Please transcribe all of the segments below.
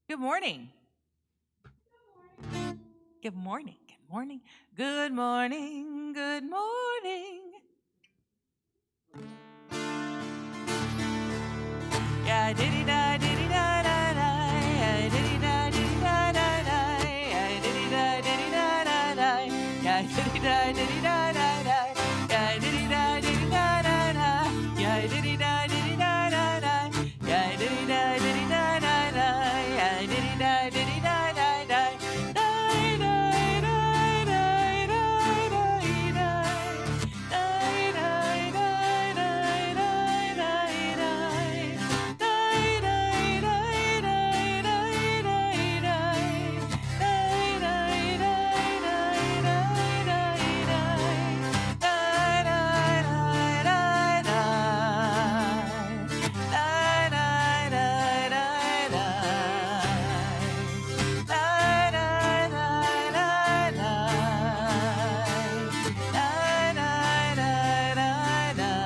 Good morning. Good morning. Good morning. Good morning. Good morning. Yeah, diddy da diddy da da da. Yeah, diddy da diddy da da da. Yeah, diddy da diddy da da da. Yeah, diddy da diddy da da da. Yeah, diddy da diddy da da da. Yeah, diddy da diddy da da da. Yeah, diddy da diddy da da da. Yeah, diddy da diddy da da da. Die, die, die, die, die, die, die. Die, die, die, die, die, die, die.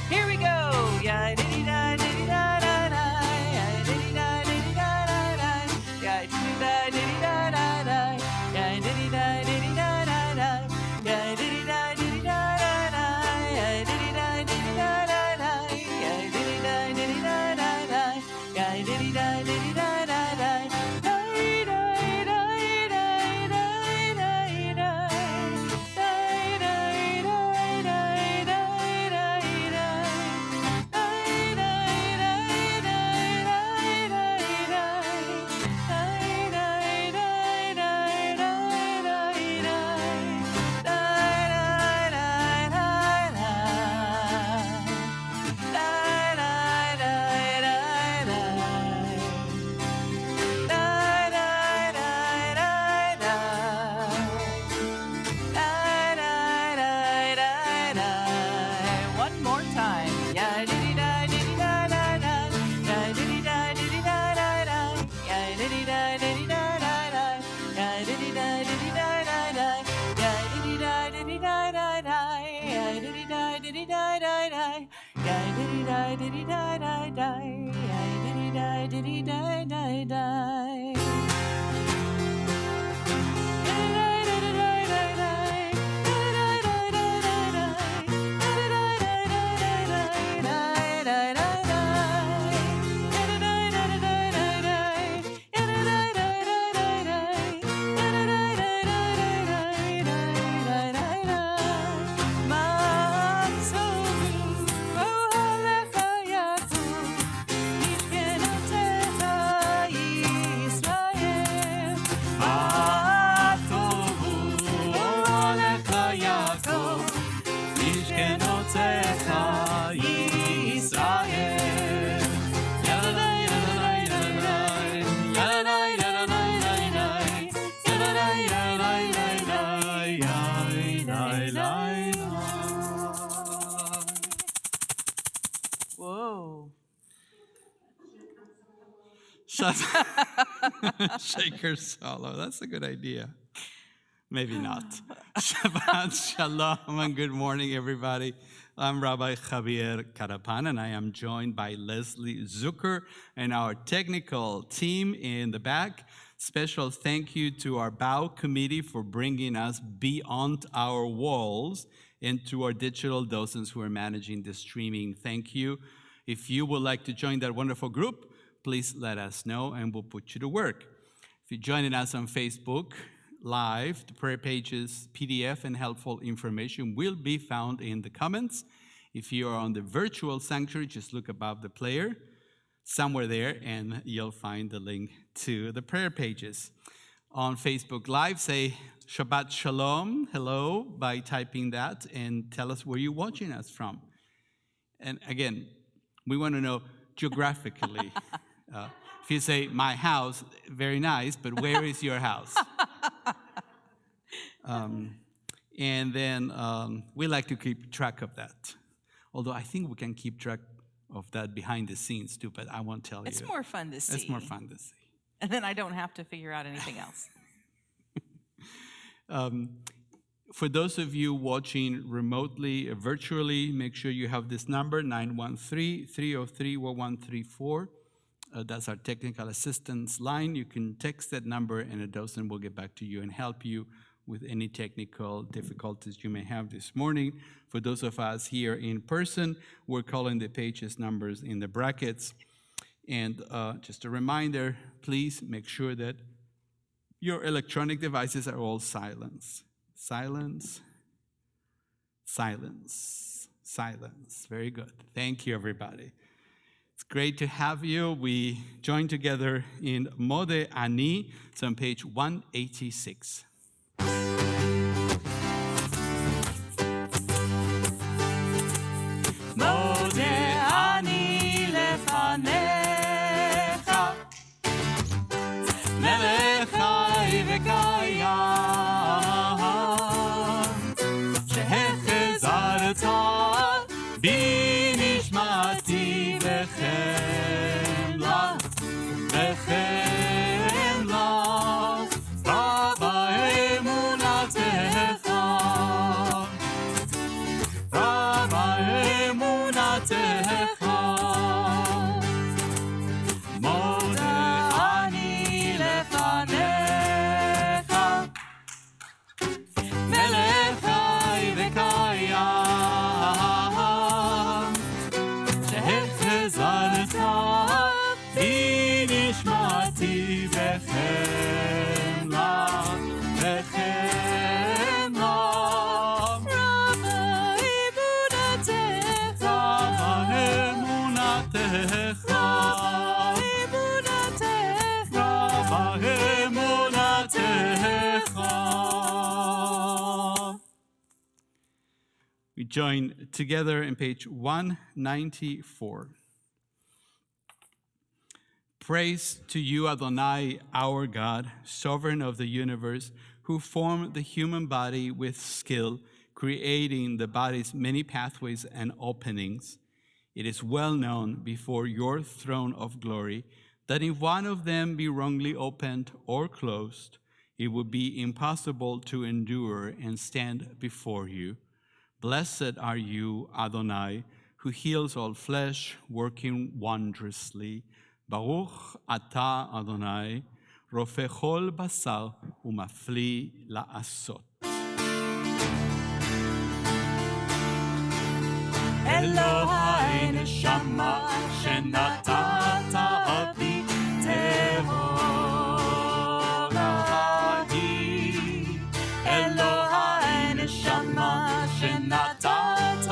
Here we go. Yeah, diddy da diddy da da da. Yeah, diddy da diddy da da da. Yeah, diddy da diddy da da da. Yeah, diddy da diddy da da da. Yeah, diddy da diddy da da da. Yeah, diddy da diddy da da da. Yeah, diddy da diddy da da da. Yeah, diddy da diddy da da da. Die, die, die, die, die, die, die. Die, die, die, die, die, die, die. One more time. Yeah, diddy da diddy da da da. Yeah, diddy da diddy da da da. Yeah, diddy da diddy da da da. Yeah, diddy da diddy da da da. Yeah, diddy da diddy da da da. Yeah, diddy da diddy da da da. Yeah, diddy da diddy da da da. Yeah, diddy da diddy da da da. Whoa. Shaker solo. That's a good idea. Maybe not. Shabbat shalom and good morning, everybody. I'm Rabbi Javier Carapan, and I am joined by Leslie Zucker and our technical team in the back. Special thank you to our BOW committee for bringing us beyond our walls and to our digital docents who are managing the streaming. Thank you. If you would like to join that wonderful group, please let us know and we'll put you to work. If you're joining us on Facebook Live, the prayer pages, PDF, and helpful information will be found in the comments. If you are on the virtual sanctuary, just look above the player somewhere there and you'll find the link to the prayer pages. On Facebook Live, say Shabbat Shalom, hello, by typing that and tell us where you're watching us from. And again, we want to know geographically. If you say my house, very nice, but where is your house? And then we like to keep track of that. Although I think we can keep track of that behind the scenes too, but I won't tell you. It's more fun to see. It's more fun to see. And then I don't have to figure out anything else. For those of you watching remotely, virtually, make sure you have this number, 913-303-1134. That's our technical assistance line. You can text that number, and a docent will get back to you and help you with any technical difficulties you may have this morning. For those of us here in person, we're calling the pages numbers in the brackets. And just a reminder, please make sure that your electronic devices are all silenced. Silence, silence, silence. Very good. Thank you, everybody. It's great to have you. We join together in Mode Ani. It's on page 186. Mode ani lefanecha, melech chai v'kayam, שהחזרת בי נשמתי בחמלה, בחמלה, רבה אמונתך, רבה אמונתך. מודה אני לפניך, מלך חי וקיים, שהחזרת בי נשמתי בחמלה, בחמלה. רבה אמונתך, רבה אמונתך, רבה אמונתך. We join together in page 194. Praise to you, Adonai, our God, sovereign of the universe, who formed the human body with skill, creating the body's many pathways and openings. It is well known before your throne of glory that if one of them be wrongly opened or closed, it would be impossible to endure and stand before you. Blessed are you, Adonai, who heals all flesh, working wondrously. Baruch ata Adonai, rofe chol basar umafli la'asot. אלוהי נשמה שנתת בי טהורה היא, אלוהי נשמה שנתת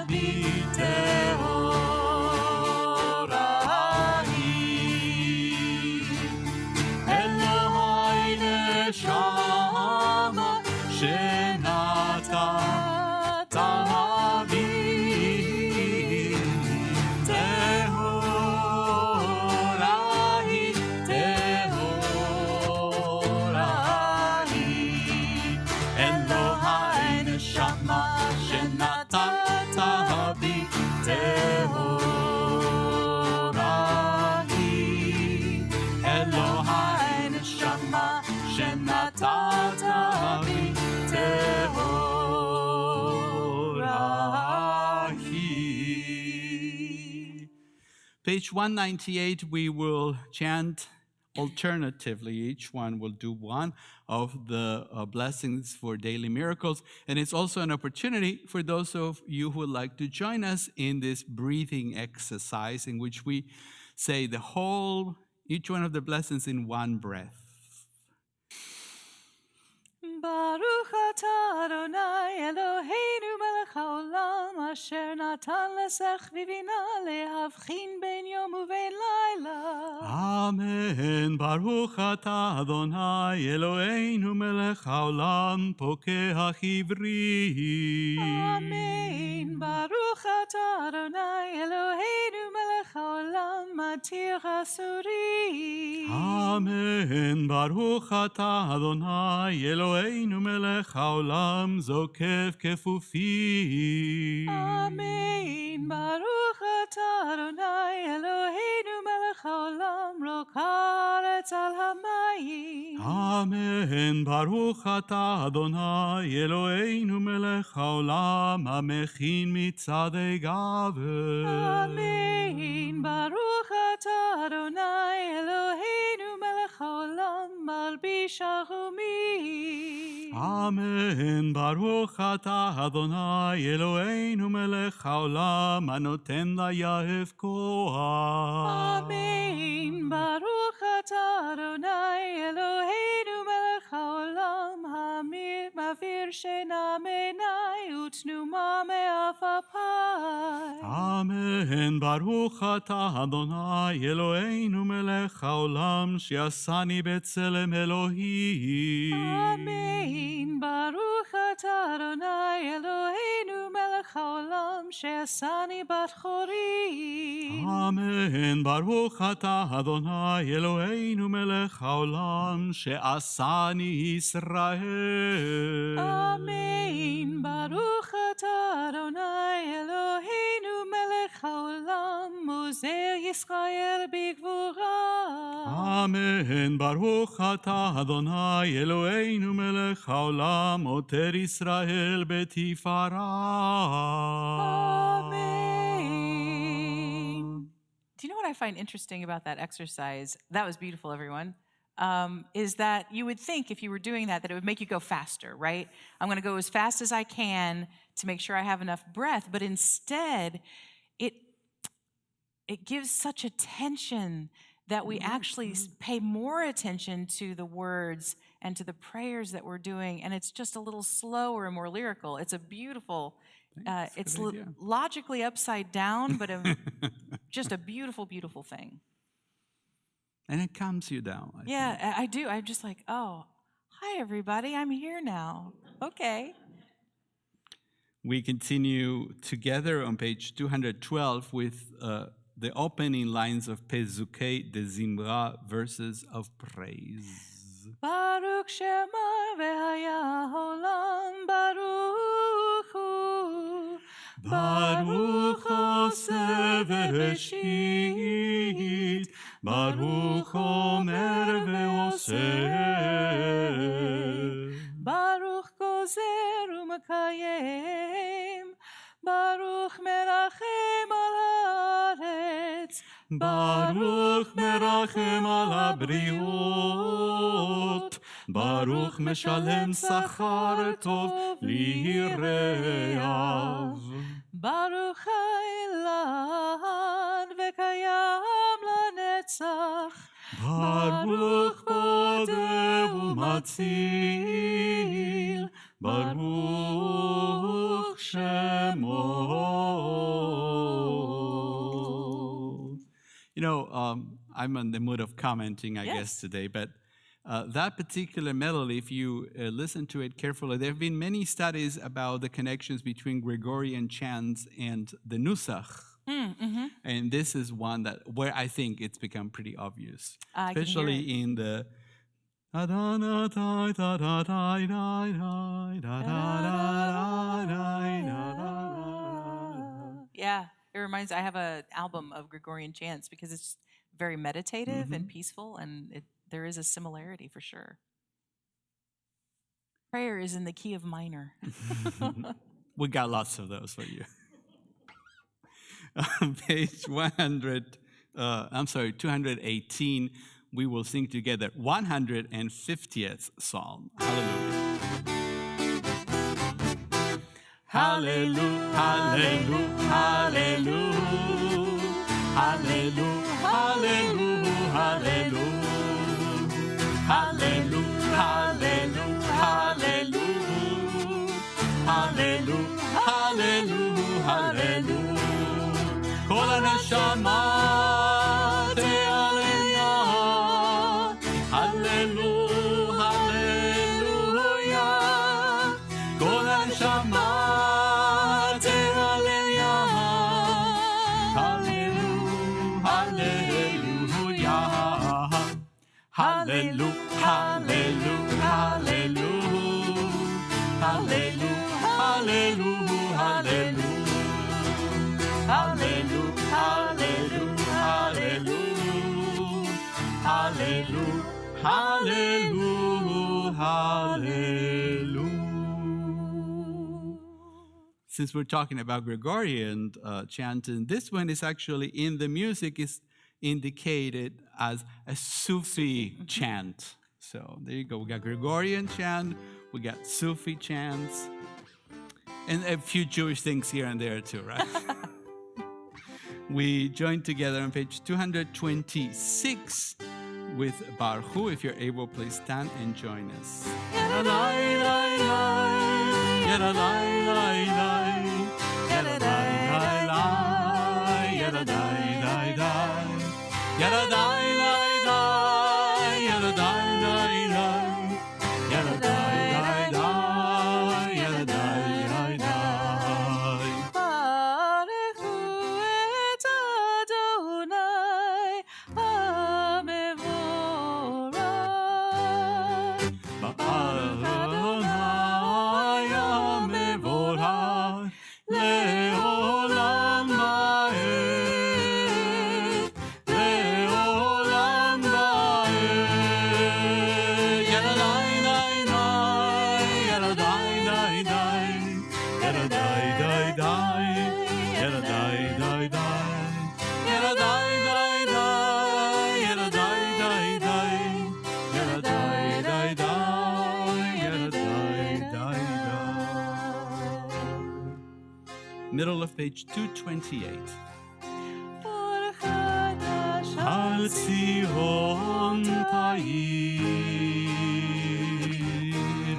בי טהורה היא, אלוהי נשמה שנתת בי Page 198, we will chant alternatively. Each one will do one of the blessings for daily miracles. And it's also an opportunity for those of you who would like to join us in this breathing exercise in which we say each one of the blessings in one breath. Baruch atah Adonai Eloheinu melech haolam asher natan lesech v'bina lehavchin ben yom uven laila. Amen. Baruch atah Adonai Eloheinu melech haolam pokeach ivri. Amen. Baruch atah Adonai Eloheinu melech haolam matir hasuri. Amen. Baruch atah Adonai Eloheinu melech haolam zokev kefufi. Amen. Baruch atah Adonai Eloheinu melech haolam rokar הארץ על המים. אמן. ברוך אתה, אדוני, אלוהינו מלך העולם, המכין מצעדי גבר. אמן. ברוך אתה, אדוני, אלוהינו מלך העולם, מלביש הרומים. אמן. ברוך אתה, אדוני, אלוהינו מלך העולם, הנותן ליהב כוח. אמן. ברוך אתה, אדוני, אלוהינו מלך העולם, המעביר שינה מעיני ותנומה מעפעפי. אמן. ברוך אתה, אדוני, אלוהינו מלך העולם, שעשני בצלם אלוהים. אמן. ברוך אתה, אדוני, אלוהינו מלך העולם, שעשני בת חורים. אמן. ברוך אתה, אדוני, אלוהינו מלך העולם, שעשני ישראל. אמן. ברוך אתה, אדוני, אלוהינו מלך העולם, עוזר ישראל בגבורה. אמן. ברוך אתה, אדוני, אלוהינו מלך העולם, עוטר ישראל בתפארה. Amen. Do you know what I find interesting about that exercise? That was beautiful, everyone. Is that you would think if you were doing that it would make you go faster, right? I'm going to go as fast as I can to make sure I have enough breath, but instead it gives such attention that we actually pay more attention to the words and to the prayers that we're doing, and it's just a little slower and more lyrical. It's a beautiful, it's logically upside down, but just a beautiful, beautiful thing. And it calms you down. I think. I do. I'm just like, oh, hi, everybody. I'm here now. Okay. We continue together on page 212 with the opening lines of Pezukei de Zimra, verses of praise. Baruch Shema v'haya olam baruch hu. Baruch Oseh v'Bereshit, Baruch Omer v'Oseh. Baruch gozer u'mekayem, Baruch merachem al haaretz, Baruch merachem al habriot, Baruch meshalem sachar tov lireav. Baruch ha'elan v'kayam lanetzach, Baruch bodeh u'matzil, Baruch Shemo. You know, I'm in the mood of commenting, I guess, today, but that particular melody, if you listen to it carefully, there have been many studies about the connections between Gregorian chants and the Nusach. And this is one where I think it's become pretty obvious, especially in the yeah, it reminds. I have an album of Gregorian chants because it's very meditative and peaceful, and there is a similarity for sure. Prayer is in the key of minor. We got lots of those for you. On page 218, we will sing together 150th Psalm. Hallelujah. Hallelujah, hallelujah, hallelujah, hallelujah, hallelujah, hallelujah, hallelujah, hallelujah, hallelujah, hallelujah. Kol haneshama te'aleluya, hallelujah, hallelujah. Kol haneshama te'aleluya, hallelujah, hallelujah. Hallelujah, hallelujah, hallelujah, hallelujah, hallelujah, hallelujah. Hallelujah, hallelujah, hallelujah, hallelujah. Hallelujah, hallelujah. Since we're talking about Gregorian chanting, this one is actually in the music is indicated as a Sufi chant. So there you go. We got Gregorian chant, we got Sufi chants, and a few Jewish things here and there too, right? We join together on page 226 with Baruch. If you're able, please stand and join us. Middle of page 228. Al Zion Ta'ir,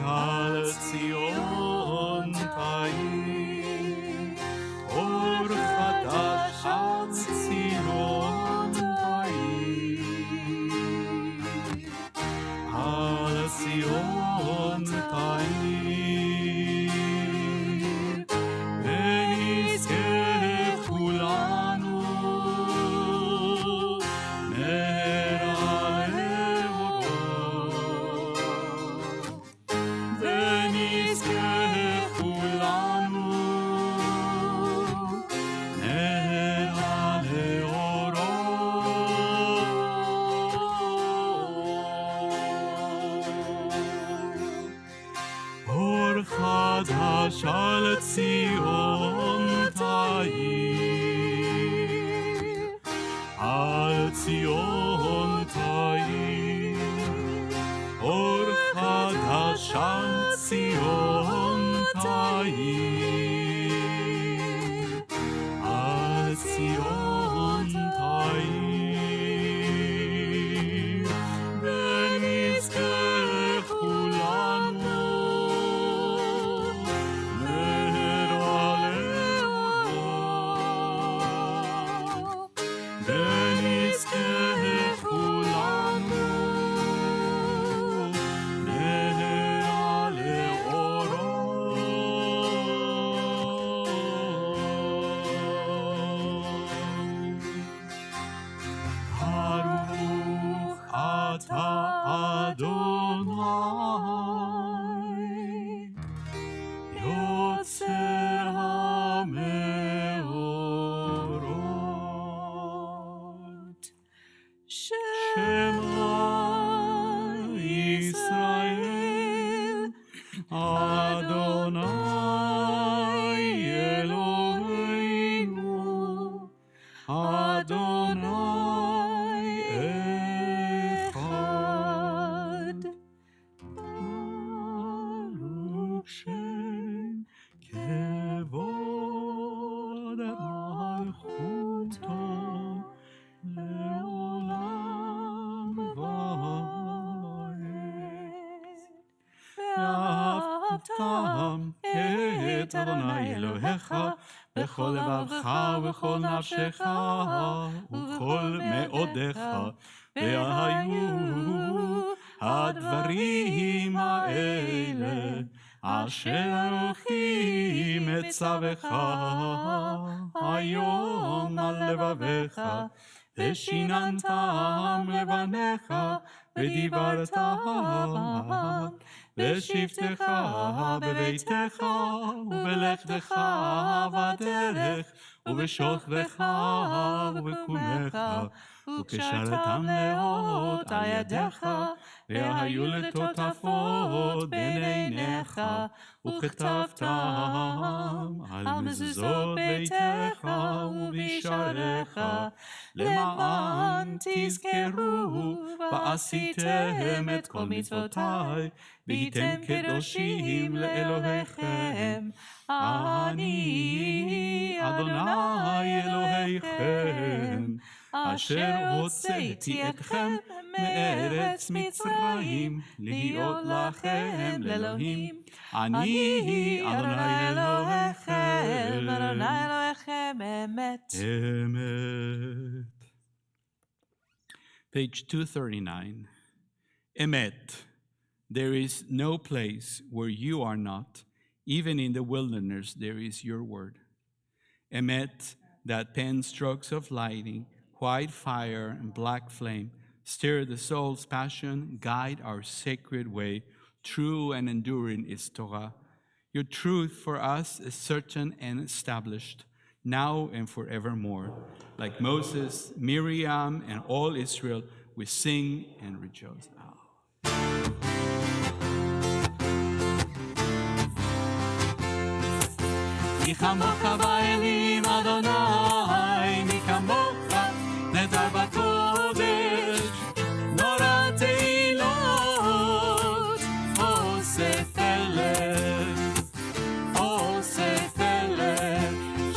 Al Zion Ta'ir, Or Chadash Al Zion Ta'ir, Al Zion Ta'ir. Al Zion Ta'ir, Al Zion Ta'ir, Or Chadash Al Zion Ta'ir, Al Zion Ta'ir, ונזכה כולנו את אדוני אלוהיך בכל לבבך ובכל נפשך ובכל מאודיך, והיו הדברים האלה אשר אנוכי מצווך היום על לבביך, ושיננתם לבניך ודיברת בשבתך בביתך ובלכתך בדרך ובשוכבך ובקומך, וקשרתם מאוד על ידיך והיו לטוטפות בין עיניך, וכתבתם על מזוזות ביתך ובשעריך, למען תזכרו ועשיתם את כל מצוותיי, והייתם קדושים לאלוהיכם. אני אדוני אלוהיכם, אשר הוצאתי אתכם מארץ מצרים, להיות לכם לאלוהים. אני אדוני אלוהיכם, אדוני אלוהיכם אמת. אמת. Page 239. Emet. There is no place where you are not. Even in the wilderness there is your word. Emet, that 10 strokes of lightning, white fire and black flame, stir the soul's passion, guide our sacred way. True and enduring is Torah. Your truth for us is certain and established, now and forevermore. Like Moses, Miriam, and all Israel, we sing and rejoice. מי כמוך באלים אדוני, מי כמוך נדר בקודש, נורא תהילות, אוסף אלה,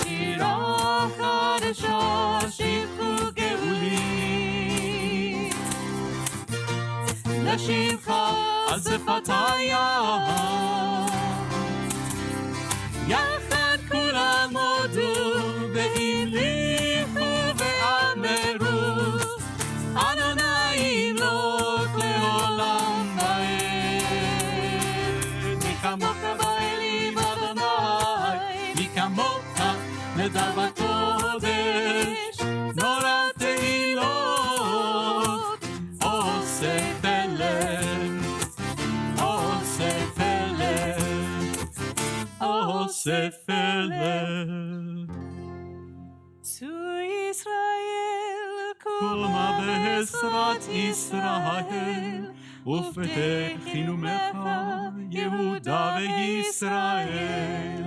שירה חדשה, שבחו גאולים, לשמך על שפתיי, כולם הודו והמליכו ואמרו, אדוני ימלוך לעולם ועד. מי כמוך באלים אדוני, מי כמוך נדר בקודש, נורא תהילות, אוסף אלה, Sefer Zu Israel, Kulma Behesrat Israel, Ufetechinu Mecha, Yehuda veYisrael,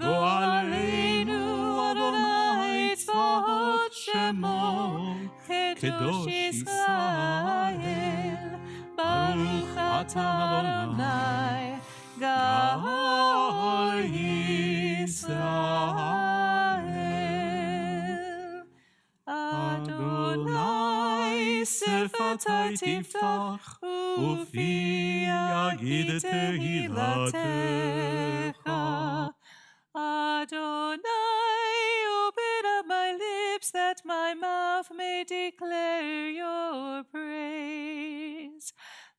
Goaleinu Adonai Tzvahot Shemo, Kedosh Israel, Baruch Atah Adonai, Gal Yisrael. Adonai sefatai tiftach, ufi yagid tehilatecha. Adonai, open up my lips that my mouth may declare your praise.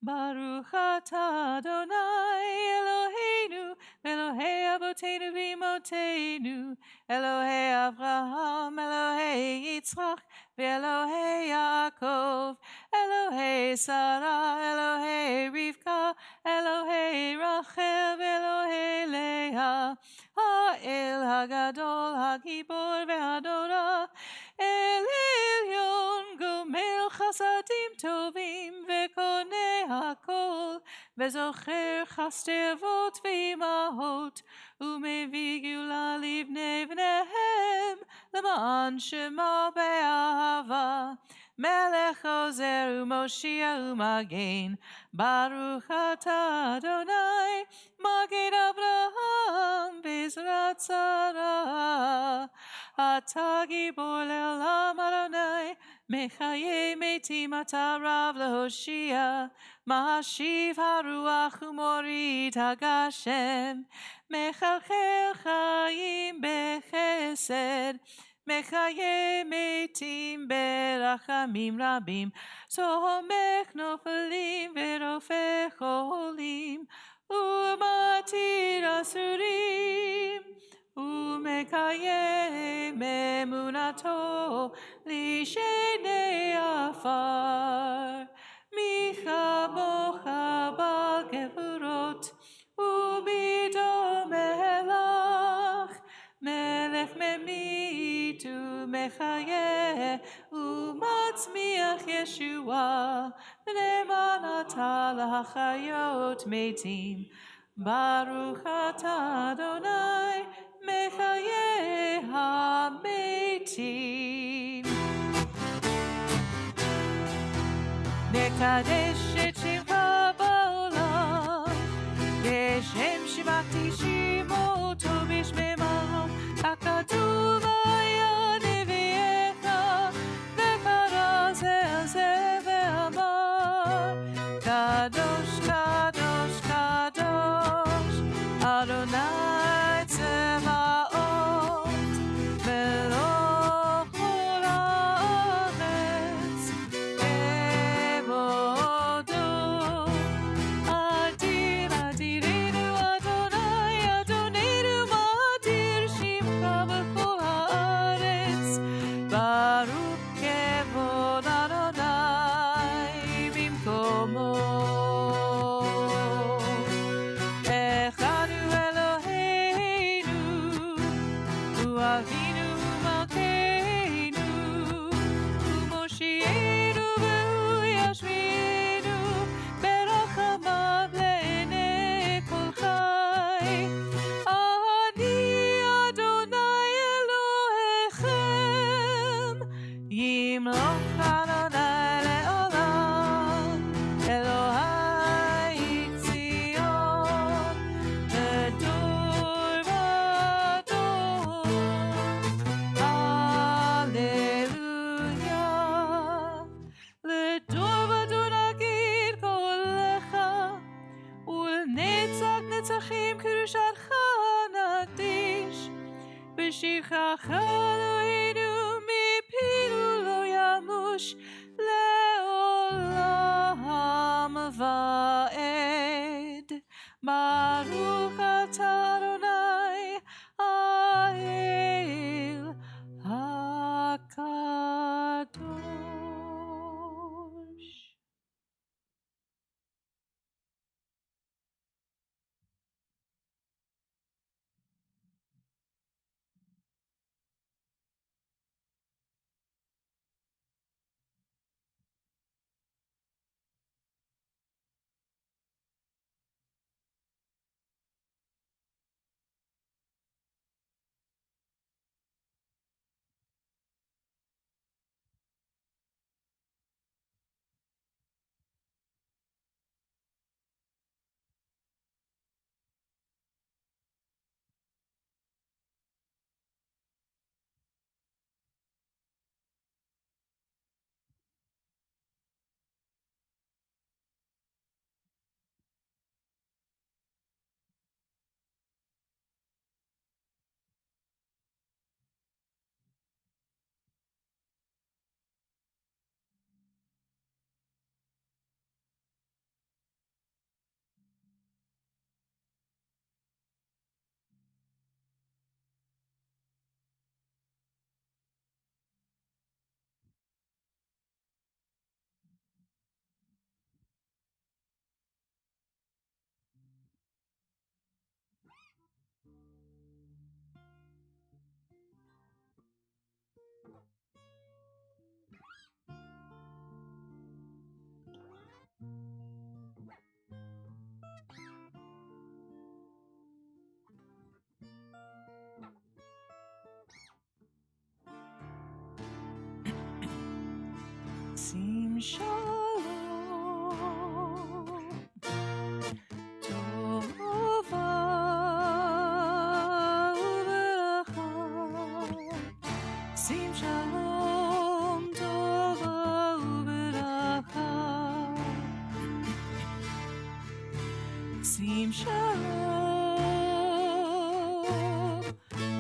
Baruch atah Adonai Eloheinu, Elohei Avotenu v'Imotenu, Elohei Avraham, Elohei Yitzchak, v'Elohei Yaakov, Elohei Sarah, Elohei Rivka, Elohei Rachel, v'Elohei Leah, Ha'el Hagadol, Hagibor v'Hadora, El Elyon, Gomel Chasadim Tovim, v'Koneh Hakol, v'Zocher Chasdei Avot v'Imahot, U'mevii Geula livnei v'nehem, L'ma'an Shemo be'ahava, Melech Ozer u'Moshia u'Magen, Baruch atah Adonai, Magen Avraham, Bezrat Sarah, Atah Gibor le'olam Adonai, Mechayei metim atah Rav lehoshia, Mahashiv haruach u'morid hagashem, Mechalchel chayim bechesed, Mechayei metim berachamim rabim, Somech nofelim ve'rofeh cholim, U'matir asurim, U'mekayem emunato lishenei afar. Micha mocha bal gevurot, U'bidom elach, Melech memit u'mechayeh, U'matzmiach Yeshua, B'nei manat על החיות מתים. ברוך אתה אדוני מחיי המתים. נקדש את שמך בעולם, כשם שיבחתי שמו טוב בשממה, הכתוב היה נביאך, וקרא זה על זה ואמר, קדוש קדוש קדוש אדוני צבאות, מלוך כל הארץ כבודו. אדיר אדירנו אדוני אדוננו מאדיר שמך בכל הארץ, ברוך כבוד אדוני במקומו. אחד הוא אלוהינו, הוא אבינו מלכנו, הוא מושיענו והוא ישמיענו, ברחמיו לעיני כל חי. אני אדוני אלוהיכם, ימלוך אדוני לעולם, אלוהי ציון, לדור ודור. הללויה. לדור ודור נגיד קולך, ולנצח נצחים קדושתך נקדיש. בשבחך אלוהינו מפינו לא ימוש לעולם ועד. ברוך אתה אדוני האל הקדוש. שים שלום, טובה וברכה. שים שלום, טובה וברכה. שים שלום,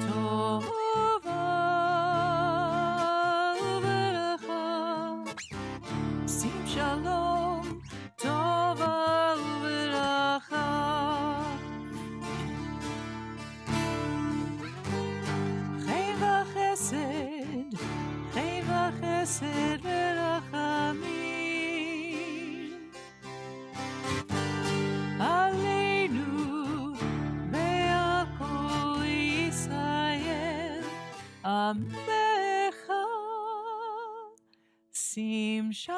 טובה וברכה. שים שלום, טובה וברכה. חן וחסד, חן וחסד ורחמים, עלינו ועל כל ישראל עמך. שים שלום.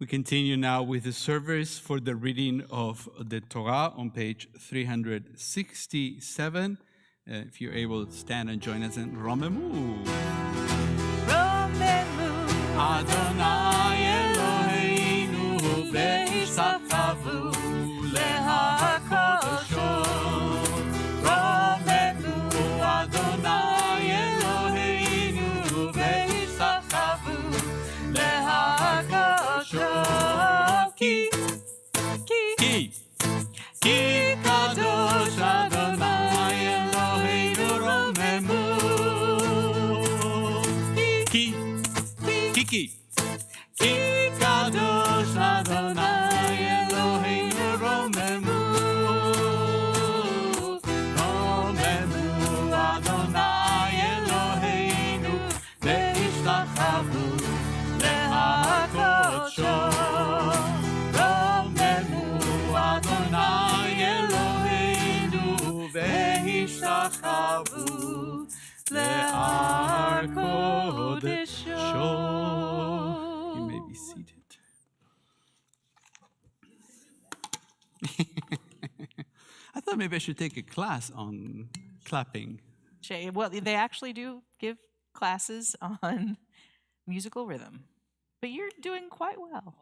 We continue now with the service for the reading of the Torah on page 367. If you're able to stand and join us in Romemu. Romemu Adonai Eloheinu ve'ischachavu leha'kodesho. Romemu Adonai Eloheinu ve'ischachavu leha'kodesho. Ki kadosh Adonai Eloheinu Romemu. Ki kadosh Adonai Eloheinu Romemu. Romemu Adonai Eloheinu ve'ishlachavu leha'kodesho. Romemu Adonai Eloheinu ve'ishlachavu leha'kodesho. You may be seated. I thought maybe I should take a class on clapping. Well, they actually do give classes on musical rhythm, but you're doing quite well.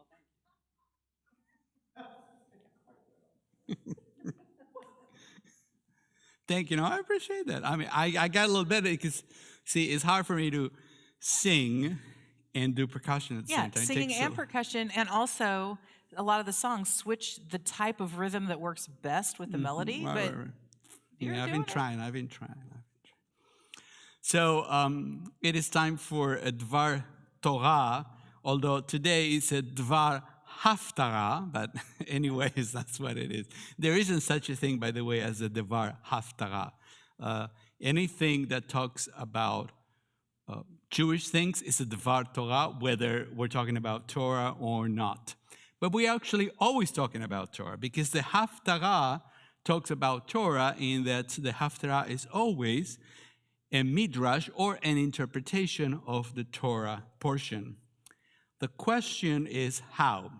Thank you. No, I appreciate that. I mean, I got a little better because, see, it's hard for me to sing and do percussion at the same time. Singing and percussion, and also a lot of the songs switch the type of rhythm that works best with the melody. Right. You're I've doing been trying. So it is time for a Dvar Torah, although today it's a Dvar Haftarah, but anyways, that's what it is. There isn't such a thing, by the way, as a Dvar Haftarah. Anything that talks about Jewish things is a Dvar Torah, whether we're talking about Torah or not. But we're actually always talking about Torah, because the Haftarah talks about Torah in that the Haftarah is always a midrash or an interpretation of the Torah portion. The question is how.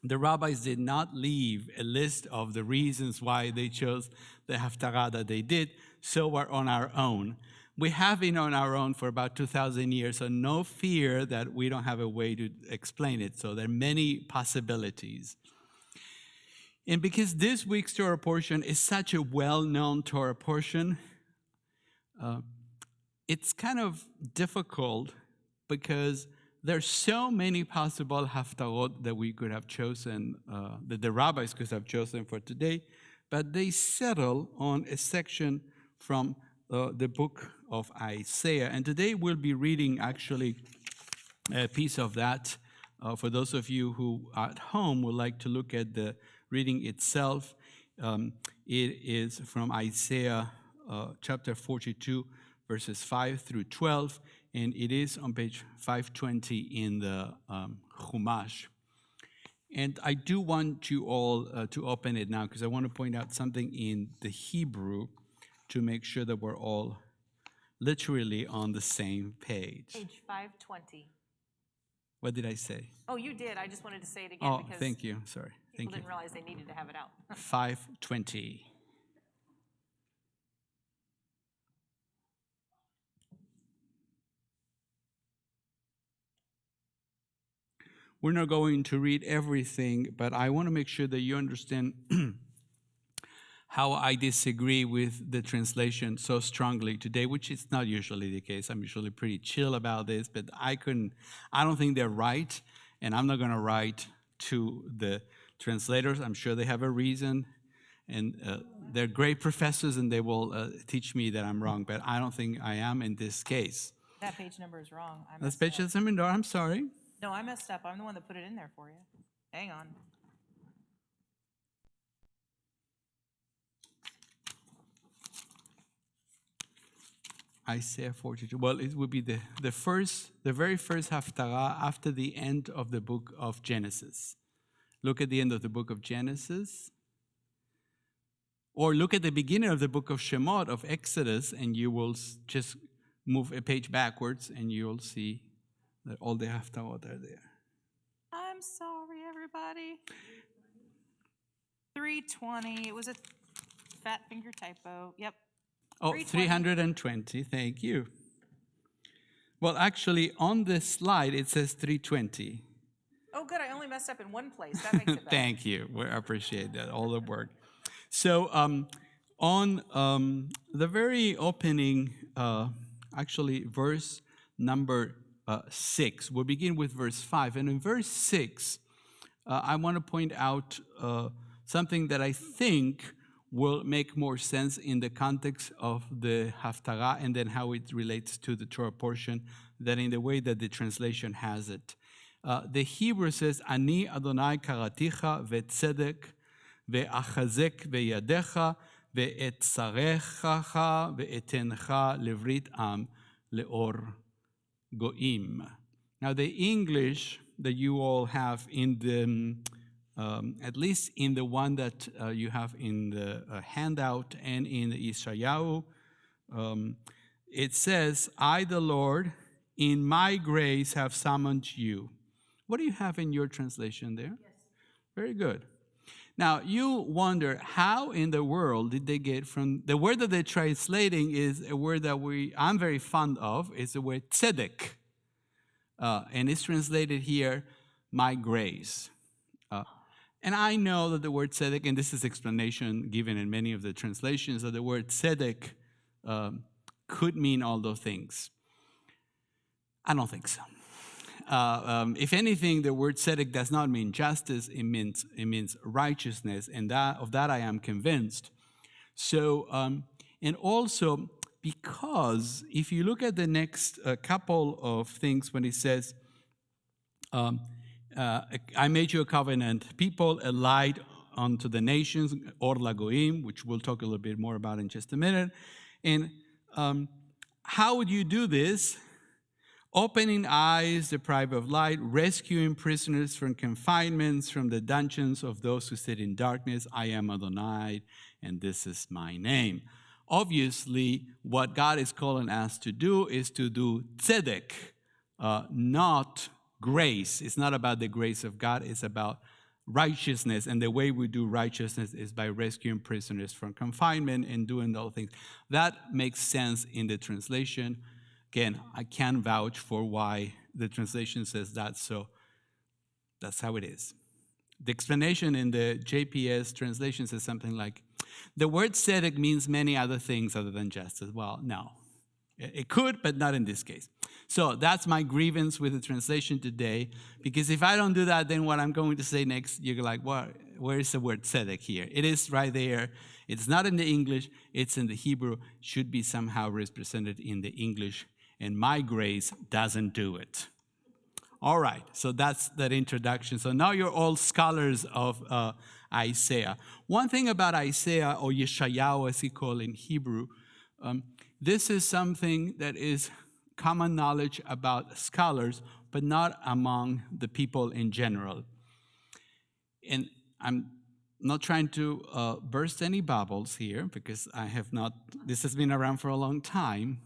The rabbis did not leave a list of the reasons why they chose the Haftarah that they did, so we're on our own. We have been on our own for about 2,000 years, so no fear that we don't have a way to explain it. So there are many possibilities. And because this week's Torah portion is such a well-known Torah portion, it's kind of difficult because there's so many possible haftarot that we could have chosen, that the rabbis could have chosen for today, but they settle on a section from the book of Isaiah. And today we'll be reading actually a piece of that. For those of you who at home would like to look at the reading itself, it is from Isaiah chapter 42, verses 5 through 12, and it is on page 520 in the Chumash. And I do want you all to open it now, because I want to point out something in the Hebrew to make sure that we're all literally on the same page. Page 520. What did I say? Oh, you did. I just wanted to say it again because thank you. Sorry. people didn't realize they needed to have it out. 520. We're not going to read everything, but I want to make sure that you understand how I disagree with the translation so strongly today, which is not usually the case. I'm usually pretty chill about this, but I don't think they're right, and I'm not going to write to the translators. I'm sure they have a reason, and they're great professors, and they will teach me that I'm wrong, but I don't think I am in this case. That page number is wrong. That's page number, I'm sorry. No, I messed up. I'm the one that put it in there for you. Hang on. Isaiah 42. Well, it would be the very first haftarah after the end of the book of Genesis. Look at the end of the book of Genesis. Or look at the beginning of the book of Shemot, of Exodus, and you will just move a page backwards, and you'll see that all the haftarot are there. I'm sorry. everybody? 320. It was a fat finger typo. Yep. Oh, 320. Thank you. Well, actually, on this slide, it says 320. Oh, good. I only messed up in one place. That makes it better. Thank you. We appreciate that, all the work. So on the very opening, actually, verse number 6, we'll begin with verse 5. And in verse 6, I want to point out something that I think will make more sense in the context of the Haftarah and then how it relates to the Torah portion than in the way that the translation has it. The Hebrew says, Ani Adonai karaticha ve'tzedek ve'achazek ve'yadecha ve'etzarecha ve'etencha levrit am leor goim. Now the English that you all have in the at least in the one that you have in the handout and in the Yeshayahu, it says, I, the Lord, in my grace have summoned you. What do you have in your translation there? Yes. Very good. Now, you wonder, how in the world did they get from, the word that they're translating is a word that I'm very fond of, it's the word tzedek. And it's translated here, my grace. And I know that the word tzedek, and this is explanation given in many of the translations, that the word tzedek could mean all those things. I don't think so. If anything, the word tzedek does not mean justice, it means righteousness, and of that I am convinced. So, and also, because if you look at the next couple of things when it says, I made you a covenant people, a light unto the nations, or lagoim, which we'll talk a little bit more about in just a minute. And how would you do this? Opening eyes deprived of light, rescuing prisoners from confinements, from the dungeons of those who sit in darkness. I am Adonai, and this is my name. Obviously, what God is calling us to do is to do tzedek, not grace. It's not about the grace of God, it's about righteousness. And the way we do righteousness is by rescuing prisoners from confinement and doing those things. That makes sense in the translation. Again, I can't vouch for why the translation says that, so that's how it is. The explanation in the JPS translation says something like, the word tzedek means many other things other than justice. Well, no. It could, but not in this case. So that's my grievance with the translation today, because if I don't do that, then what I'm going to say next, you're like, well, where is the word tzedek here? It is right there. It's not in the English, it's in the Hebrew. Should be somehow represented in the English, and my grace doesn't do it. All right, so that's that introduction. So now you're all scholars of Isaiah. One thing about Isaiah, or Yeshayahu as he called in Hebrew, this is something that is common knowledge about scholars, but not among the people in general. And I'm not trying to burst any bubbles here, because I have not, this has been around for a long time.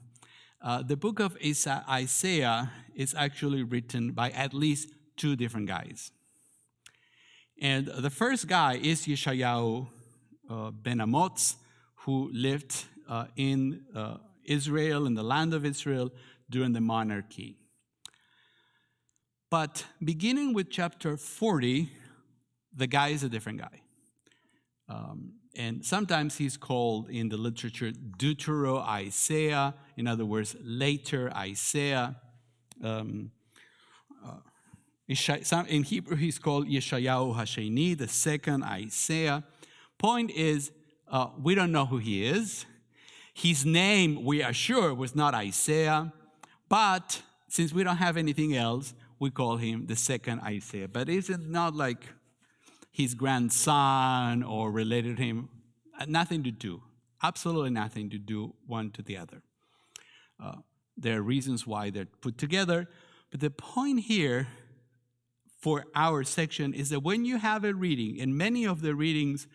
The book of Isaiah is actually written by at least two different guys. And the first guy is Yeshayahu ben Amoz, who lived in Israel, in the land of Israel, during the monarchy. But beginning with chapter 40, the guy is a different guy. And sometimes he's called in the literature Deutero-Isaiah, in other words, later Isaiah. In Hebrew, he's called Yeshayahu Hasheni, the second Isaiah. Point is, we don't know who he is. His name, we are sure, was not Isaiah, but since we don't have anything else, we call him the second Isaiah. But it's not like his grandson or related to him. Nothing to do, absolutely nothing to do one to the other. There are reasons why they're put together, but the point here for our section is that when you have a reading, and many of the readings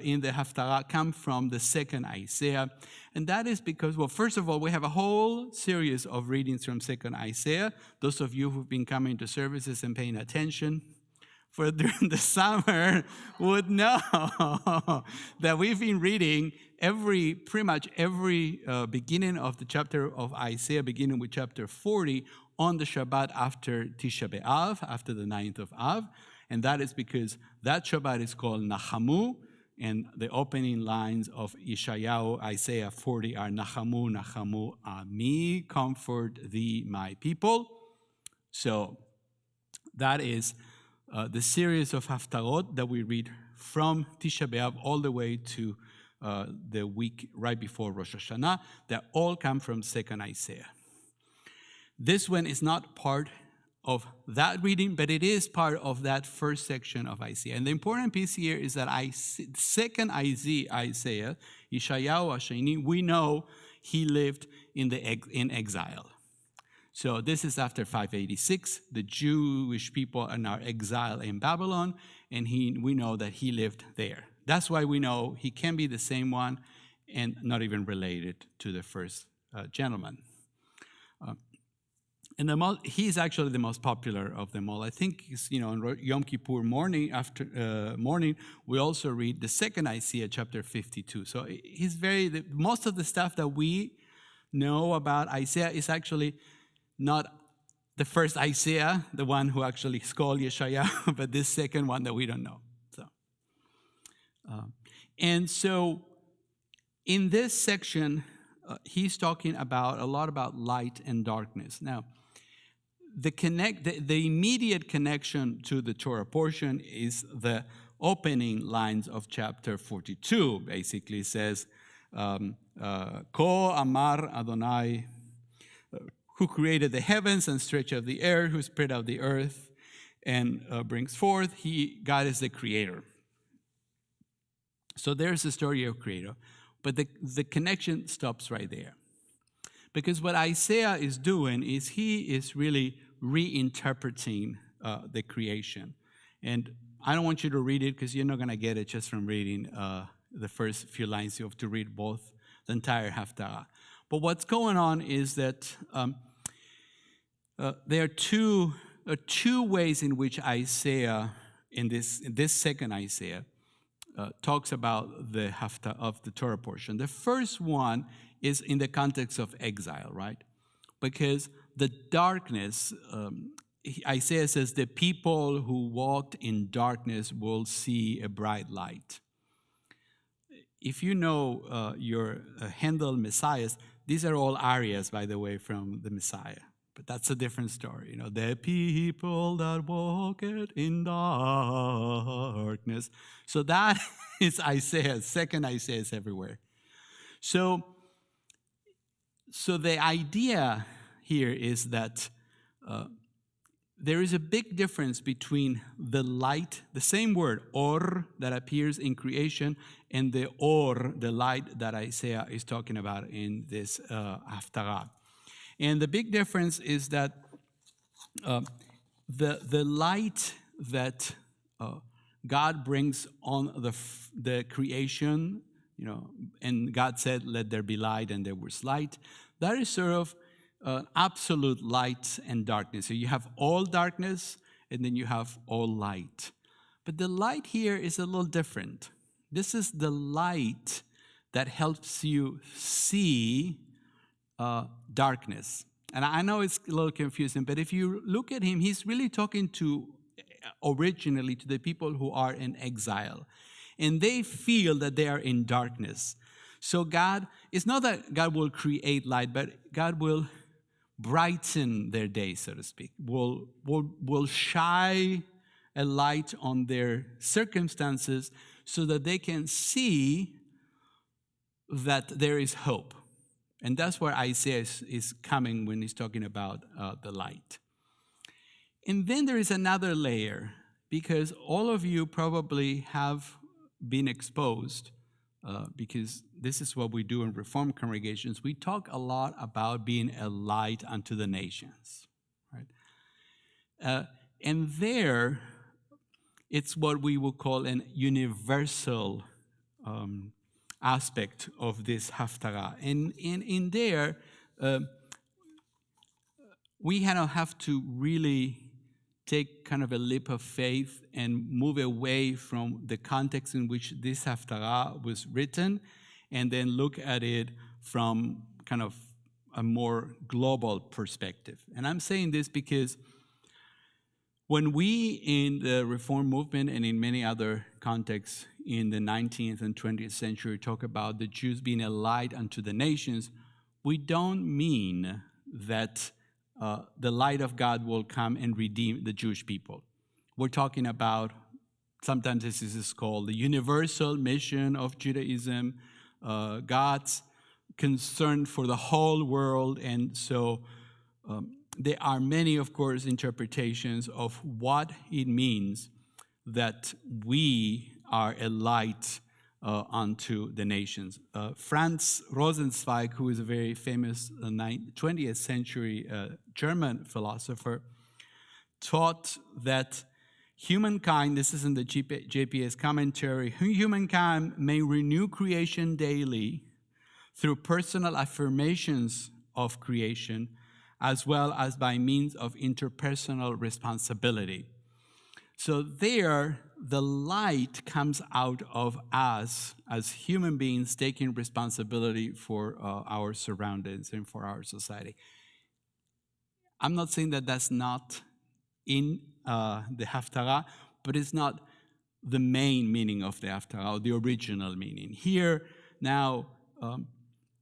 in the Haftarah come from the second Isaiah, and that is because, well, first of all, we have a whole series of readings from second Isaiah. Those of you who've been coming to services and paying attention for during the summer would know that we've been reading pretty much every beginning of the chapter of Isaiah, beginning with chapter 40, on the Shabbat after Tisha B'Av, after the 9th of Av. And that is because that Shabbat is called Nachamu, and the opening lines of Yeshayahu, Isaiah 40, are Nachamu, Nachamu, Ami, comfort thee, my people. So that is the series of Haftarot that we read from Tisha B'Av all the way to the week right before Rosh Hashanah, that all come from 2nd Isaiah. This one is not part of that reading, but it is part of that first section of Isaiah. And the important piece here is that 2nd Isaiah, Yeshayahu Hasheni, we know he lived in exile. So this is after 586. The Jewish people are now exiled in Babylon, and we know that he lived there. That's why we know he can be the same one and not even related to the first gentleman. And he's actually the most popular of them all. I think on Yom Kippur morning, we also read the 2nd Isaiah, chapter 52. So he's most of the stuff that we know about Isaiah is actually not the first Isaiah, the one who actually is called Yeshayahu, but this second one that we don't know. And so in this section, he's talking a lot about light and darkness. Now, the immediate connection to the Torah portion is the opening lines of chapter 42. Basically says, Ko Amar Adonai, who created the heavens and stretched out the air, who spread out the earth and brings forth. God is the creator. So there's the story of creator. But the connection stops right there. Because what Isaiah is doing is he is really reinterpreting the creation. And I don't want you to read it because you're not going to get it just from reading the first few lines. You have to read both, the entire Haftarah. But what's going on is that there are two ways in which Isaiah, in this 2nd Isaiah, talks about the Haftarah of the Torah portion. The first one is in the context of exile, right? Because the darkness, Isaiah says, the people who walked in darkness will see a bright light. If you know your Handel Messiahs, these are all arias, by the way, from the Messiah. But that's a different story. The people that walk in darkness. So that is Isaiah. 2nd Isaiah is everywhere. So the idea here is that there is a big difference between the light, the same word, or, that appears in creation, and the or, the light that Isaiah is talking about in this Haftarah. And the big difference is that the light that God brings on the creation, and God said, let there be light, and there was light, that is sort of absolute light and darkness. So you have all darkness, and then you have all light. But the light here is a little different. This is the light that helps you see darkness. And I know it's a little confusing, but if you look at him, he's really talking originally to the people who are in exile. And they feel that they are in darkness. So it's not that God will create light, but God will brighten their day, so to speak. Will shine a light on their circumstances so that they can see that there is hope. And that's where Isaiah is coming when he's talking about the light. And then there is another layer, because all of you probably have been exposed, because this is what we do in Reformed congregations. We talk a lot about being a light unto the nations, right? And there, it's what we will call an universal aspect of this Haftarah. And in there, we have to really take kind of a leap of faith and move away from the context in which this Haftarah was written, and then look at it from kind of a more global perspective. And I'm saying this because when we in the Reform movement and in many other contexts in the 19th and 20th century talk about the Jews being a light unto the nations, we don't mean that the light of God will come and redeem the Jewish people. We're talking about, sometimes this is called the universal mission of Judaism, God's concern for the whole world. And so there are many, of course, interpretations of what it means that we are a light unto the nations. Franz Rosenzweig, who is a very famous 20th century German philosopher, taught that humankind, this is in the JPS commentary, humankind may renew creation daily through personal affirmations of creation, as well as by means of interpersonal responsibility. So there, the light comes out of us as human beings taking responsibility for our surroundings and for our society. I'm not saying that that's not in the Haftarah, but it's not the main meaning of the Haftarah, or the original meaning. Here, now,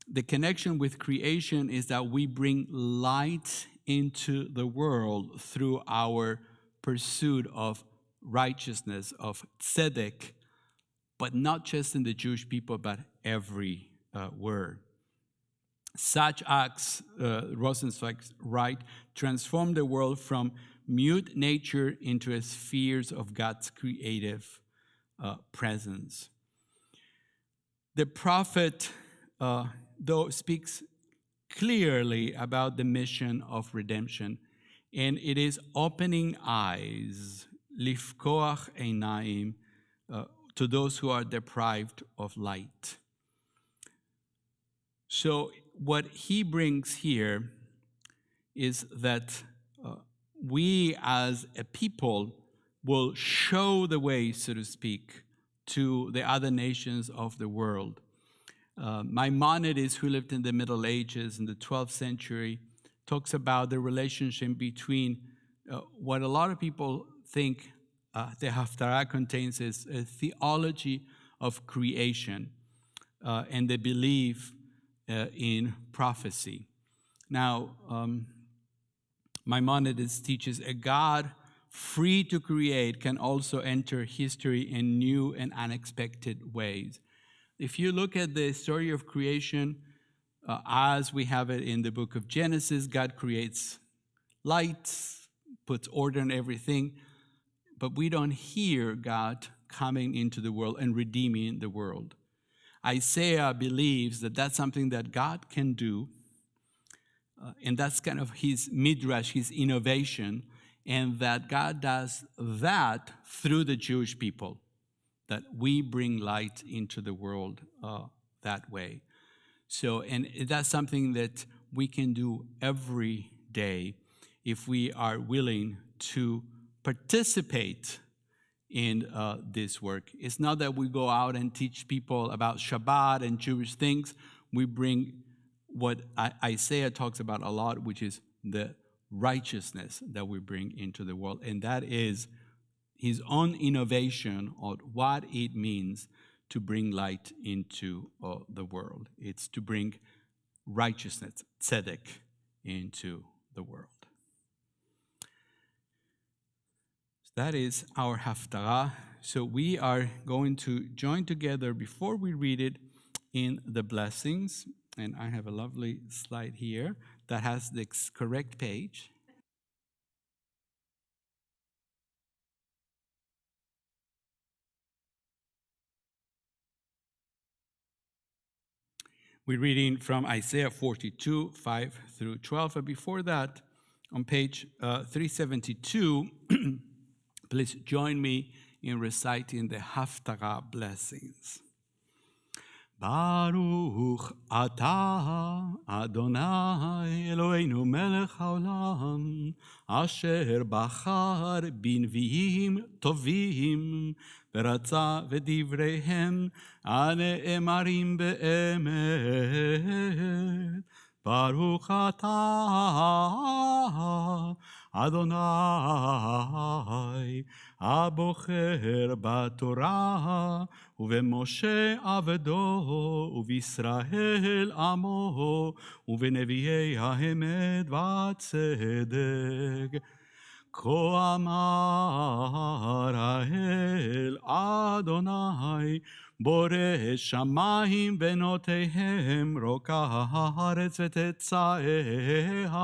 the connection with creation is that we bring light into the world through our pursuit of righteousness, of tzedek, but not just in the Jewish people, but everywhere. Such acts, Rosenzweig writes, transform the world from mute nature into a spheres of God's creative presence. The prophet, though, speaks clearly about the mission of redemption, and it is opening eyes, lifkoach einayim, to those who are deprived of light. So what he brings here is that we as a people will show the way, so to speak, to the other nations of the world. Maimonides, who lived in the Middle Ages in the 12th century, talks about the relationship between what a lot of people think the Haftarah contains is a theology of creation and the belief in prophecy. Now, Maimonides teaches a God free to create can also enter history in new and unexpected ways. If you look at the story of creation as we have it in the book of Genesis, God creates light, puts order in everything, but we don't hear God coming into the world and redeeming the world. Isaiah believes that that's something that God can do, and that's kind of his midrash, his innovation, and that God does that through the Jewish people, that we bring light into the world that way. So, and that's something that we can do every day if we are willing to participate in this work. It's not that we go out and teach people about Shabbat and Jewish things. We bring what Isaiah talks about a lot, which is the righteousness that we bring into the world. And that is his own innovation on what it means to bring light into the world. It's to bring righteousness, tzedek, into the world. That is our Haftarah. So we are going to join together before we read it in the blessings. And I have a lovely slide here that has the correct page. We're reading from Isaiah 42, 5 through 12. But before that, on page 372, please join me in reciting the Haftarah blessings. Baruch atah Adonai Eloheinu melech haolam asher bachar bנביאים tovim ורצה ודבריהם הנאמרים באמת. ברוך אתה אדוני הבוחר בתורה ובמשה עבדו ובישראל עמו ובנביאי האמת והצדק. כה אמר האל אדוני בורא שמיים בנותיהם רוקה הארץ ותצאיה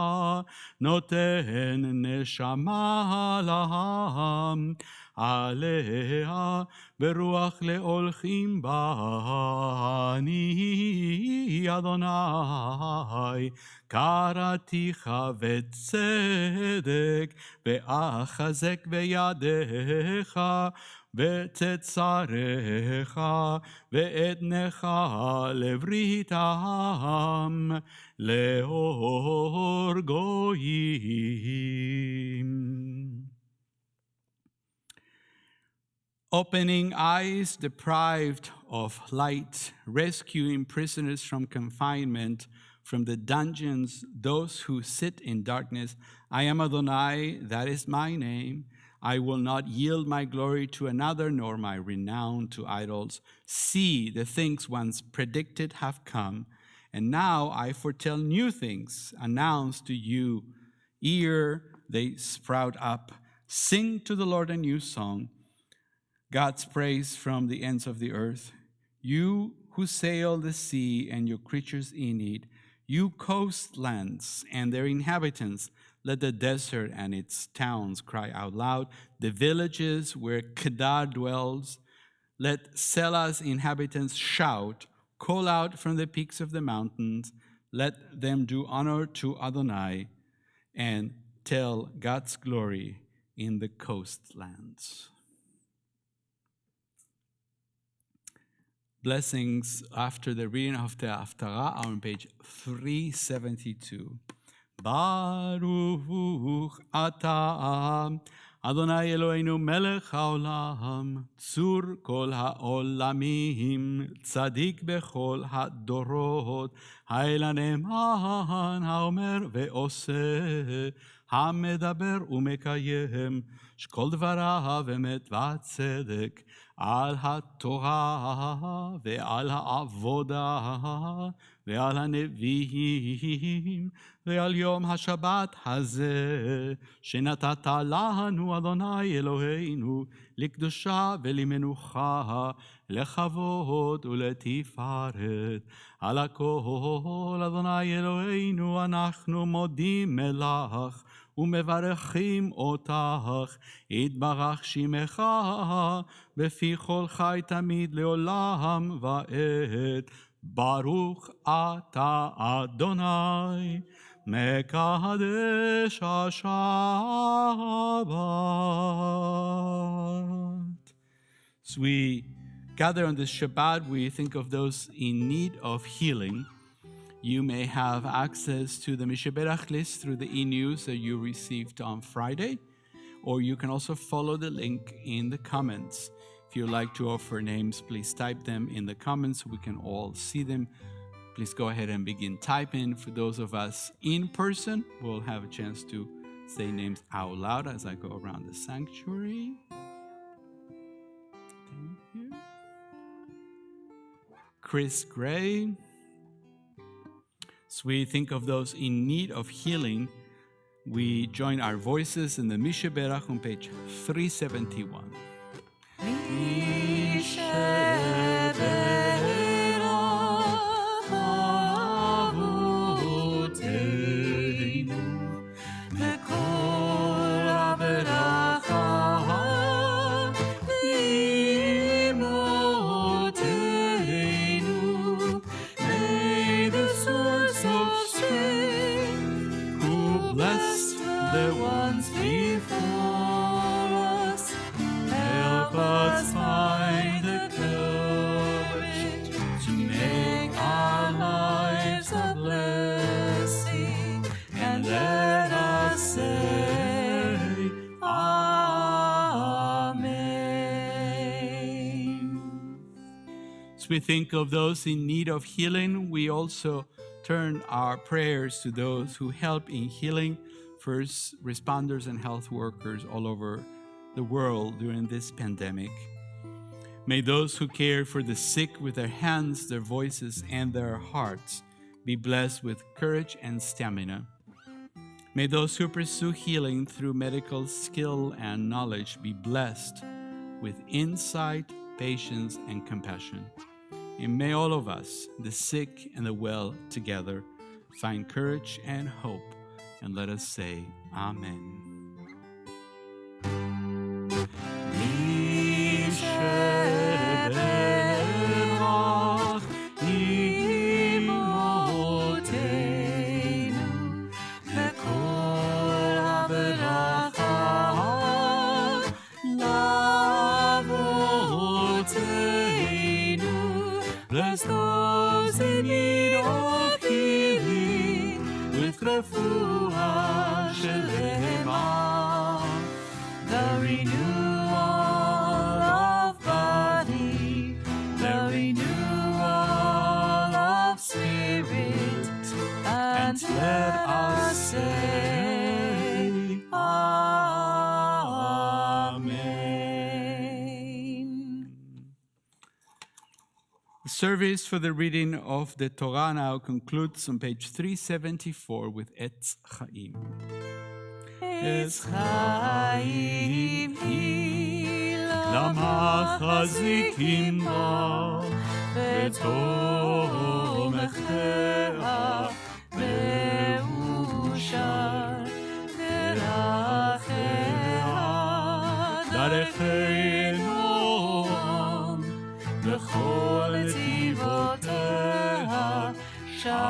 נותן נשמה לעם עליה ברוח להולכים בה. אני אדוני קראתיך בצדק ואחזק בידיך ותצריך ואתנך לברית העם לאור גויים. Opening eyes deprived of light, rescuing prisoners from confinement, from the dungeons, those who sit in darkness. I am Adonai, that is my name. I will not yield my glory to another, nor my renown to idols. See, the things once predicted have come, and now I foretell new things, announce to you. Ere they sprout up. Sing to the Lord a new song, God's praise from the ends of the earth. You who sail the sea and your creatures in it, you coastlands and their inhabitants, let the desert and its towns cry out loud, the villages where Kedar dwells. Let Selah's inhabitants shout, call out from the peaks of the mountains. Let them do honor to Adonai and tell God's glory in the coastlands. Blessings after the reading of the Haftarah are on page 372. Baruch atah Adonai Eloheinu melech haolam tzur kol haolamim tzadik bechol hadorot האל הנאמן האומר ועושה המדבר ומקיים שכל דבריו אמת וצדק על התורה ועל העבודה ועל הנביאים ועל יום השבת הזה שנתת לנו אדוני אלוהינו לקדושה ולמנוחה לכבוד ולתפארת. על הכל אדוני אלוהינו אנחנו מודים לך ומברכים אותך, יתברך שמך בפי כל חי תמיד לעולם ועד. ברוך אתה אדוני מקדש השבת. As we gather on this Shabbat, we think of those in need of healing. You may have access to the Mishaberach list through the e-news that you received on Friday, or you can also follow the link in the comments. If you'd like to offer names, please type them in the comments so we can all see them. Please go ahead and begin typing. For those of us in person, we'll have a chance to say names out loud as I go around the sanctuary. Thank you. Chris Gray. As we think of those in need of healing, we join our voices in the Mishaberach on page 371. The ones before us As we think of those in need of healing, we also turn our prayers to those who help in healing, first responders and health workers all over the world during this pandemic. May those who care for the sick with their hands, their voices, and their hearts be blessed with courage and stamina. May those who pursue healing through medical skill and knowledge be blessed with insight, patience, and compassion. And may all of us, the sick and the well together, find courage and hope. And let us say, Amen. Bless those in need of healing with refuah shelema, the renewal of body, the renewal of spirit, and let us say, Amen. The service for the reading of the Torah now concludes on page 374 with Etz Chaim. Etz Chaim hi למחזיקים בה בתומכיה מאושר דרכיה נועם בכל נתיבותיה שלום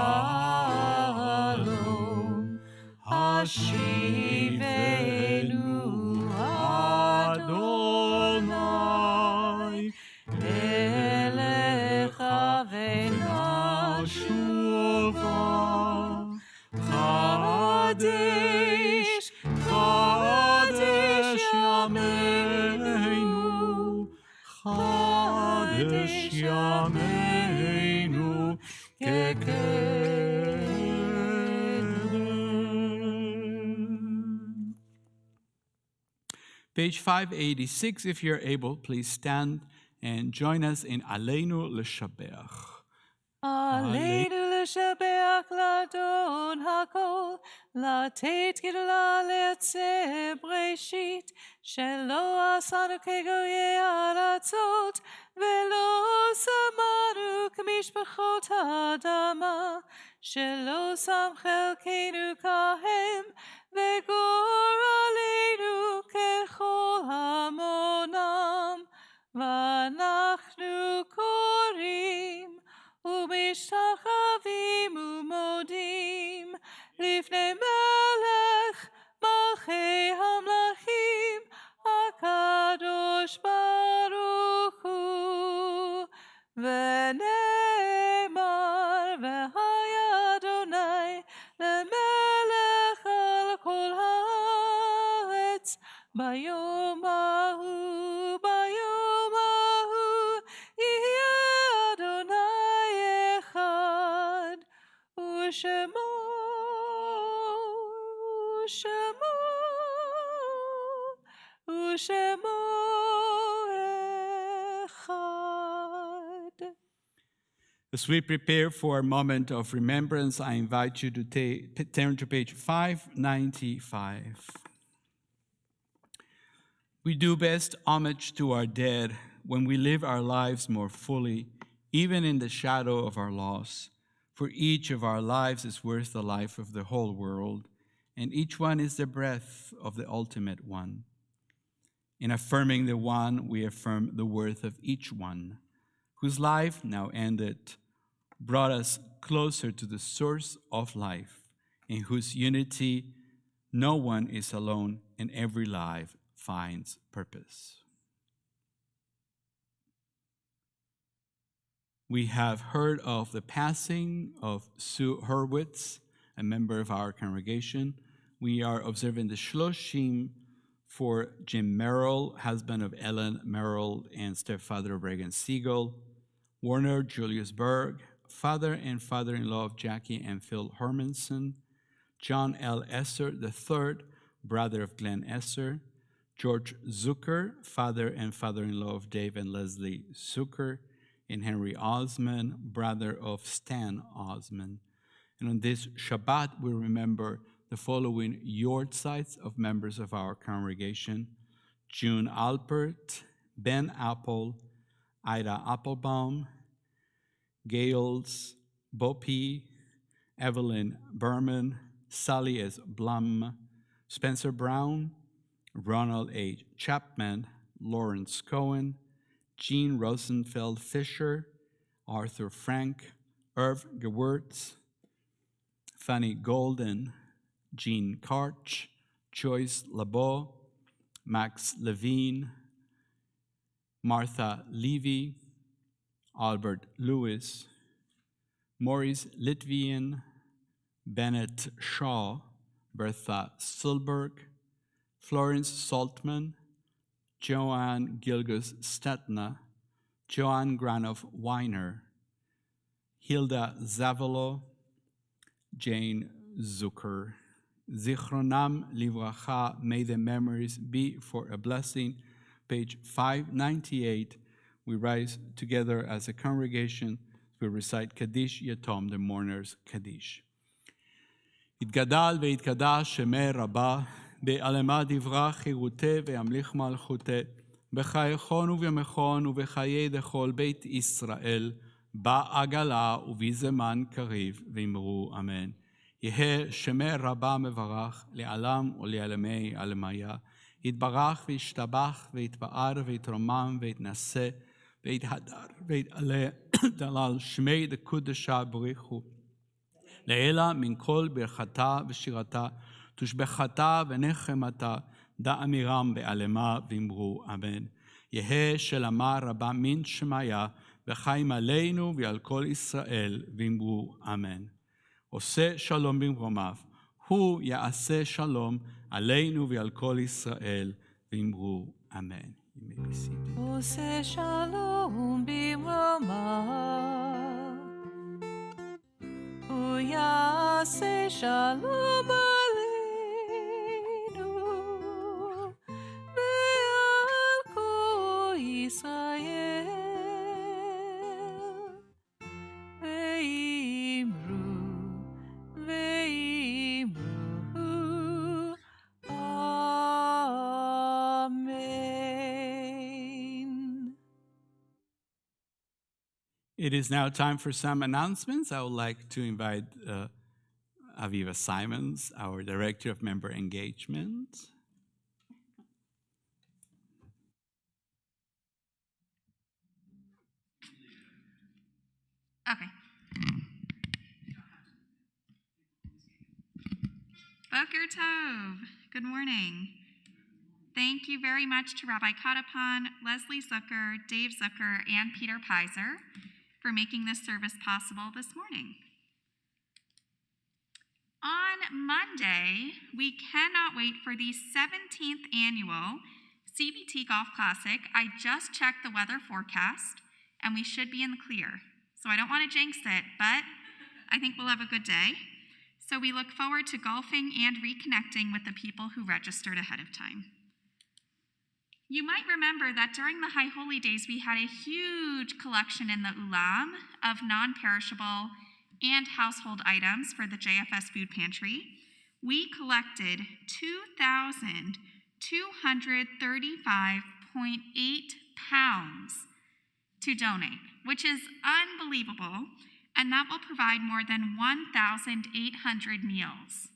השיבנו אדוני אליך ונשובה חדש חדש ימינו חדש ימינו כקדם. Page 586, if you're able, please stand and join us in Aleinu L'Shabeach. עלינו לשבח לאדון הכל, לתת גדולה לעצב בראשית, שלא עשנו כגויי הארצות, ולא שמנו כמשפחות האדמה, שלא שם חלקנו כהם, וגורלנו ככל המונם, ואנחנו קוראים ומשתחווים ומודים לפני מלך מלכי המלכים הקדוש ברוך הוא ונאמר והיה אדוני למלך על כל הארץ ביום ההוא ביום ההוא יהיה ושמו אחד. As we prepare for a moment of remembrance, I invite you to turn to page 595. We do best homage to our dead when we live our lives more fully, even in the shadow of our loss. For each of our lives is worth the life of the whole world, and each one is the breath of the ultimate one. In affirming the one, we affirm the worth of each one, whose life, now ended, brought us closer to the source of life, in whose unity no one is alone, and every life finds purpose. We have heard of the passing of Sue Hurwitz, a member of our congregation. We are observing the Shloshim for Jim Merrill, husband of Ellen Merrill and stepfather of Reagan Siegel. Warner Julius Berg, father and father-in-law of Jackie and Phil Hermanson, John L. Esser III, brother of Glenn Esser, George Zucker, father and father-in-law of Dave and Leslie Zucker, and Henry Osman, brother of Stan Osman. And on this Shabbat, we remember the following yortzites of members of our congregation: June Alpert, Ben Apple, Ida Applebaum, Gales Bopi, Evelyn Berman, Sally S. Blum, Spencer Brown, Ronald H. Chapman, Lawrence Cohen, Jean Rosenfeld Fisher, Arthur Frank, Irv Gewurtz, Fanny Golden, Jean Karch, Joyce LeBeau, Max Levine, Martha Levy, Albert Lewis, Maurice Litvian, Bennett Shaw, Bertha Silberg, Florence Saltman, Joanne Gilgus Stetna, Joanne Granoff Weiner, Hilda Zavalo, Jane Zucker. Zichronam Livracha, may the memories be for a blessing. Page 598, we rise together as a congregation. We recite Kaddish Yatom, the mourner's Kaddish. יתגדל ויתקדש שמי רבה, בעלמה דברה חירותי וימליך מלכותי, בחייכון ובימיכון ובחיי דכל בית ישראל, בעגלה ובזמן קריב, ואמרו אמן. יהא שמי רבה מברך, לעלם ולעלמי עלמיה, יתברך וישתבח ויתפאר ויתרומם ויתנשא, ויתהדר ויתעלה, דלל שמי דקודשה בריחו. לעילה מן כל ברכתה ושירתה, תושבחתה ונחמתה, דא אמירם בעלמה ואמרו אמן. יהא שלמה רבה מן שמיה, וחיים עלינו ועל כל ישראל, ואמרו אמן. עושה שלום במרומיו, הוא יעשה שלום עלינו ועל כל ישראל, ואמרו אמן. עושה שלום במרומיו, הוא יעשה שלום עלינו ועל כל ישראל, ואמרו amen. It is now time for some announcements. I would like to invite Aviva Simons, our Director of Member Engagement. Okay. Boker Tov. Good morning. Thank you very much to Rabbi Katapan, Leslie Zucker, Dave Zucker, and Peter Pizer for making this service possible this morning. On Monday, we cannot wait for the 17th annual CBT Golf Classic. I just checked the weather forecast, and we should be in the clear. So I don't want to jinx it, but I think we'll have a good day. So we look forward to golfing and reconnecting with the people who registered ahead of time. You might remember that during the High Holy Days, we had a huge collection in the Ulam of non-perishable and household items for the JFS Food Pantry. We collected 2,235.8 pounds to donate, which is unbelievable, and that will provide more than 1,800 meals.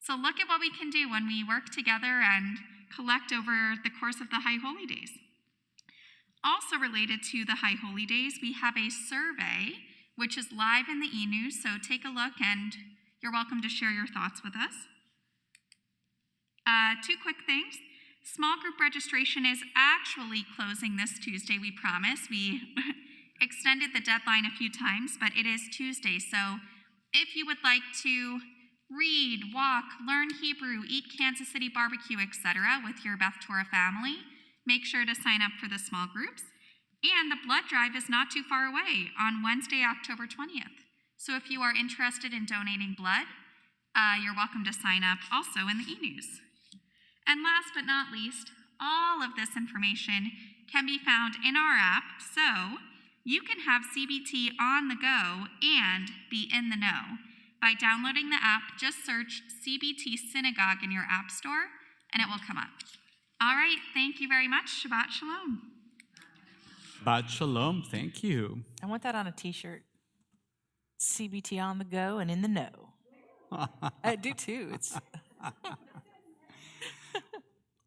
So look at what we can do when we work together and collect over the course of the High Holy Days. Also related to the High Holy Days, we have a survey which is live in the e-news, so take a look and you're welcome to share your thoughts with us. Two quick things. Small group registration is actually closing this Tuesday, we promise. We extended the deadline a few times, but it is Tuesday, so if you would like to read, walk, learn Hebrew, eat Kansas City barbecue, etc. with your Beth Torah family, make sure to sign up for the small groups. And the blood drive is not too far away on Wednesday, October 20th. So if you are interested in donating blood, you're welcome to sign up also in the e-news. And last but not least, all of this information can be found in our app, so you can have CBT on the go and be in the know. By downloading the app, just search CBT Synagogue in your app store, and it will come up. All right, thank you very much. Shabbat Shalom. Shabbat Shalom. Thank you. I want that on a t-shirt. CBT on the go and in the know. I do too. It's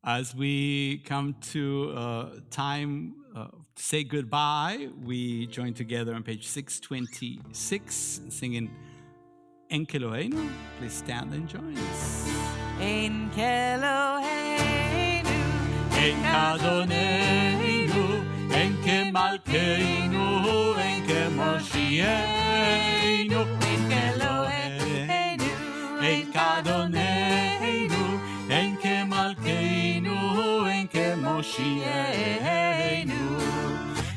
As we come to time to say goodbye, we join together on page 626, singing En Keloheinu. Please stand and join us. Ein Keloheinu, En Adonenu, En Kemalkeinu, En Kemoshienu, En Keloheinu, En Adonenu, En Kemalkeinu, En Kemoshienu,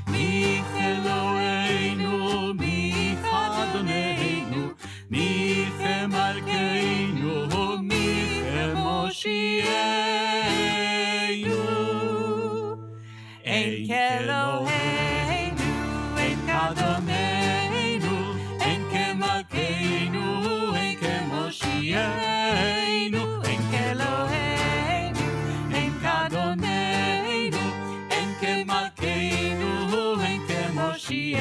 Mi Eloheinu, Mi Adonenu, Mi Kemalkeinu, Mi Kemoshienu, Ein Keloheinu, Ein Adonenu, En Kemalkeinu, En Kemoshienu, En Keloheinu, En Adonenu, En Kemalkeinu, En Kemoshienu,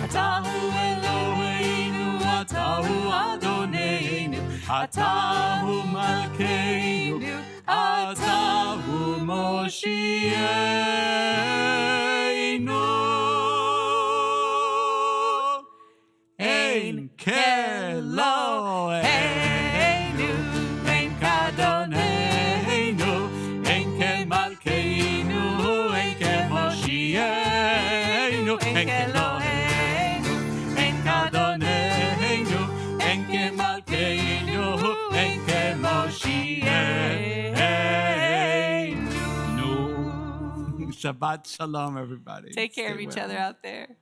Atahu Eloheinu, Atahu Adonenu, Atahu Malkeinu, Atahu Moshienu. Ein Keloheinu, En Adonenu, En Kemalkeinu, En Kemoshienu, En Keloheinu, En Adonenu, En Kemalkeinu, En Kemoshienu. Shabbat Shalom, everybody. Take care Stay of each well. other out there.